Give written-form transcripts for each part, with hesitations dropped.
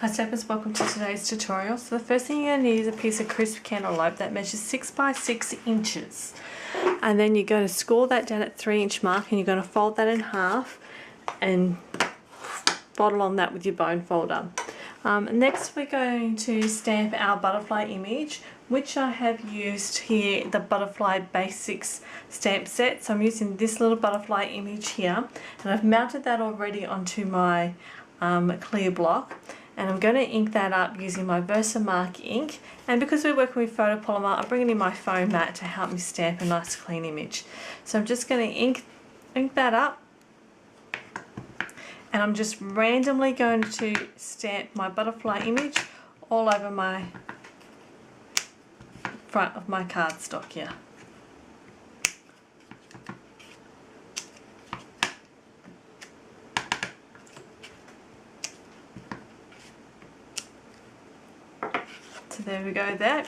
Hi Stampers, welcome to today's tutorial. So the first thing you're going to need is a piece of crisp cantaloupe that measures 6 by 6 inches. And then you're going to score that down at 3-inch mark and you're going to fold that in half and bottle on that with your bone folder. Next we're going to stamp our butterfly image, which I have used here, the Butterfly Basics stamp set. So I'm using this little butterfly image here and I've mounted that already onto my clear block. And I'm going to ink that up using my Versamark ink, and because we're working with photopolymer, I'm bringing in my foam mat to help me stamp a nice clean image. So I'm just going to ink that up, and I'm just randomly going to stamp my butterfly image all over my front of my cardstock here. So there we go there.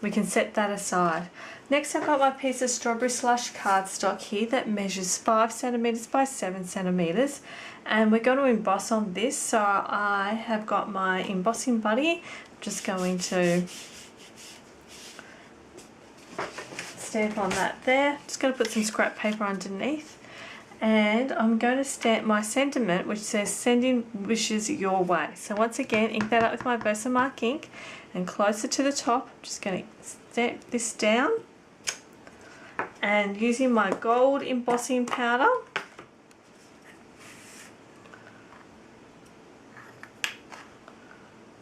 We can set that aside. Next I've got my piece of strawberry slush cardstock here that measures 5 centimeters by 7 centimeters, and we're going to emboss on this. So I have got my embossing buddy. I'm just going to stamp on that there. Just going to put some scrap paper underneath. And I'm going to stamp my sentiment, which says sending wishes your way. So once again, ink that up with my Versamark ink, and closer to the top, I'm just going to stamp this down, and using my gold embossing powder,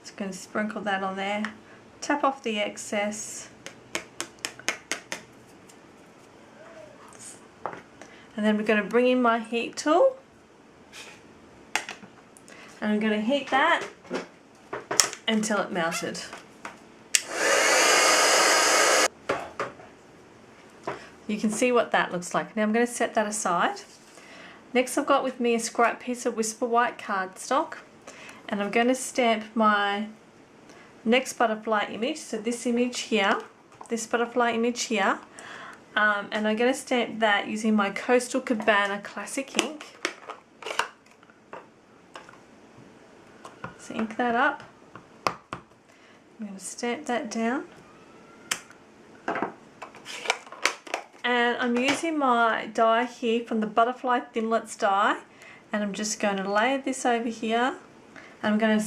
just going to sprinkle that on there, tap off the excess. And then we're going to bring in my heat tool, and I'm going to heat that until it melted. You can see what that looks like. Now I'm going to set that aside. Next I've got with me a scrap piece of Whisper White cardstock, and I'm going to stamp my next butterfly image. So this image here, this butterfly image here. And I'm going to stamp that using my Coastal Cabana Classic ink. So ink that up. I'm going to stamp that down. And I'm using my die here from the Butterflies Thinlits die. And I'm just going to layer this over here. And I'm going to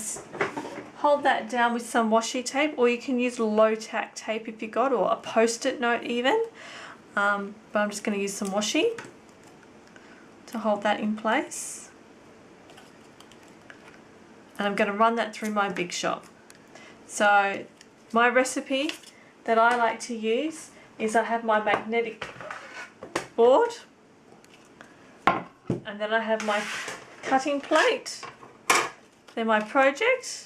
hold that down with some washi tape, or you can use low tack tape if you got, or a post-it note even. But I'm just going to use some washi to hold that in place, and I'm going to run that through my Big Shot. So my recipe that I like to use is I have my magnetic board, and then I have my cutting plate, then my project,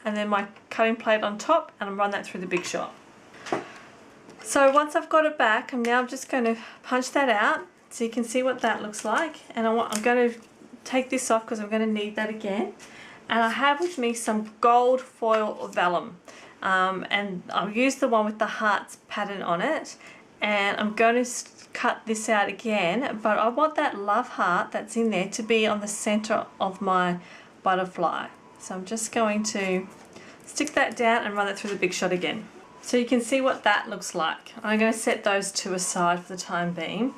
and then my cutting plate on top, and I run that through the Big Shot. So once I've got it back, I'm now just going to punch that out so you can see what that looks like. And I'm going to take this off because I'm going to need that again. And I have with me some gold foil vellum. And I'll use the one with the hearts pattern on it. And I'm going to cut this out again. But I want that love heart that's in there to be on the center of my butterfly. So I'm just going to stick that down and run it through the Big Shot again. So you can see what that looks like. I'm going to set those two aside for the time being.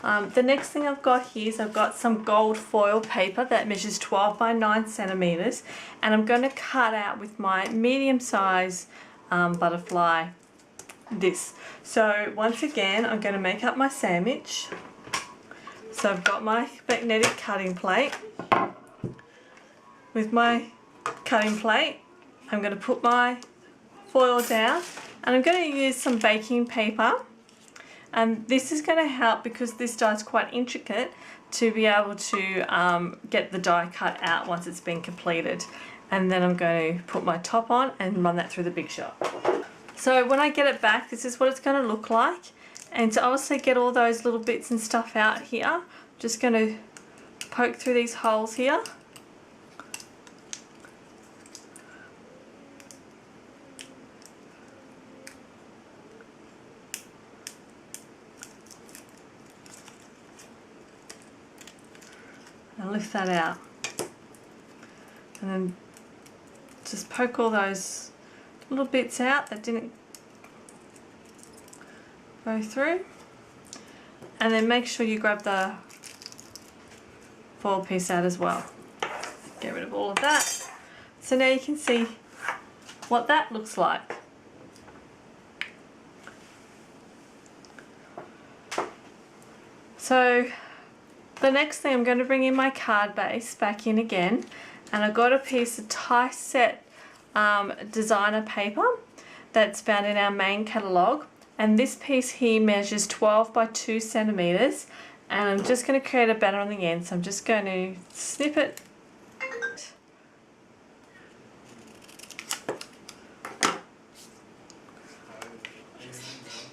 The next thing I've got here is I've got some gold foil paper that measures 12 by 9 centimeters, and I'm going to cut out with my medium size butterfly this. So once again, I'm going to make up my sandwich. So I've got my magnetic cutting plate. With my cutting plate, I'm going to put my foil down. And I'm going to use some baking paper, and this is going to help because this die is quite intricate to be able to get the die cut out once it's been completed. And then I'm going to put my top on and run that through the Big Shot. So when I get it back, this is what it's going to look like. And to also get all those little bits and stuff out here, I'm just going to poke through these holes here. And lift that out, and then just poke all those little bits out that didn't go through, and then make sure you grab the foil piece out as well. Get rid of all of that. So now you can see what that looks like. So the next thing, I'm going to bring in my card base back in again, and I've got a piece of tie set designer paper that's found in our main catalogue, and this piece here measures 12 by 2 centimeters, and I'm just going to create a banner on the end. So I'm just going to snip it.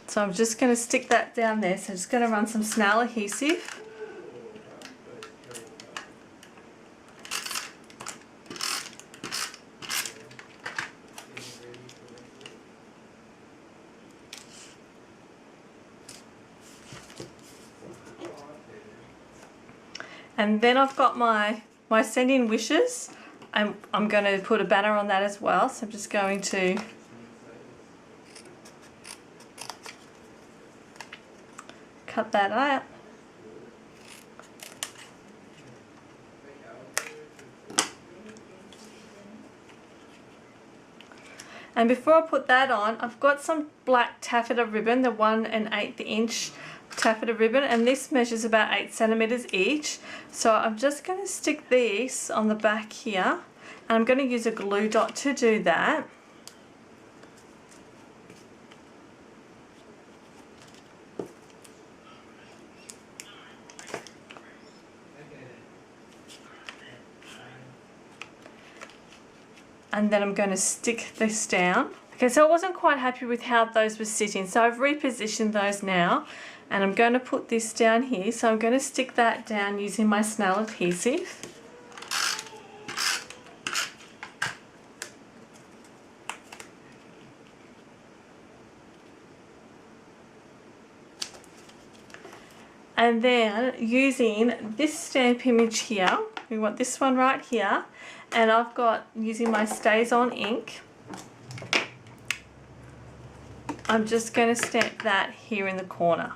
So I'm just going to stick that down there. So I'm just going to run some snail adhesive. And then I've got my send in wishes. I'm going to put a banner on that as well. So I'm just going to cut that out. And before I put that on, I've got some black taffeta ribbon, the 1 1/8 inch taffeta ribbon, and this measures about 8 centimeters each. So I'm just going to stick these on the back here, and I'm going to use a glue dot to do that. And then I'm going to stick this down. Okay, so I wasn't quite happy with how those were sitting, so I've repositioned those now, and I'm going to put this down here. So I'm going to stick that down using my snail adhesive. And then using this stamp image here, we want this one right here, and I've got, using my Stays On ink, I'm just going to stamp that here in the corner.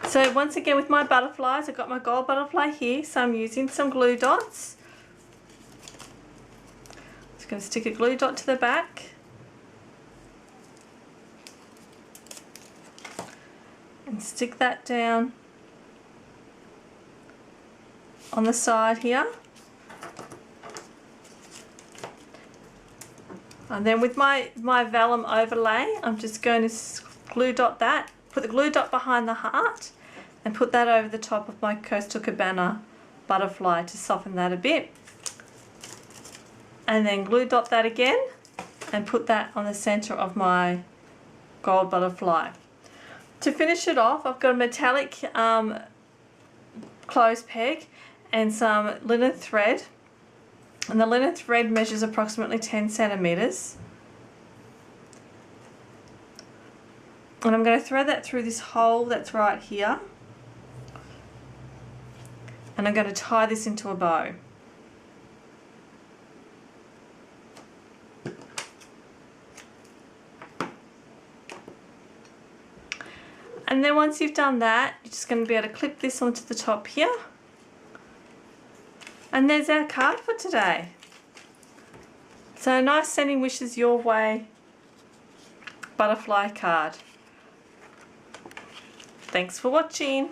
So once again with my butterflies, I've got my gold butterfly here, so I'm using some glue dots. Just going to stick a glue dot to the back. And stick that down on the side here. And then with my vellum overlay, I'm just going to glue dot that, put the glue dot behind the heart, and put that over the top of my Coastal Cabana butterfly to soften that a bit. And then glue dot that again, and put that on the center of my gold butterfly. To finish it off, I've got a metallic clothes peg and some linen thread. And the linen thread measures approximately 10 centimeters. And I'm going to thread that through this hole that's right here. And I'm going to tie this into a bow. And then once you've done that, you're just going to be able to clip this onto the top here. And there's our card for today. So nice sending wishes your way butterfly card. Thanks for watching.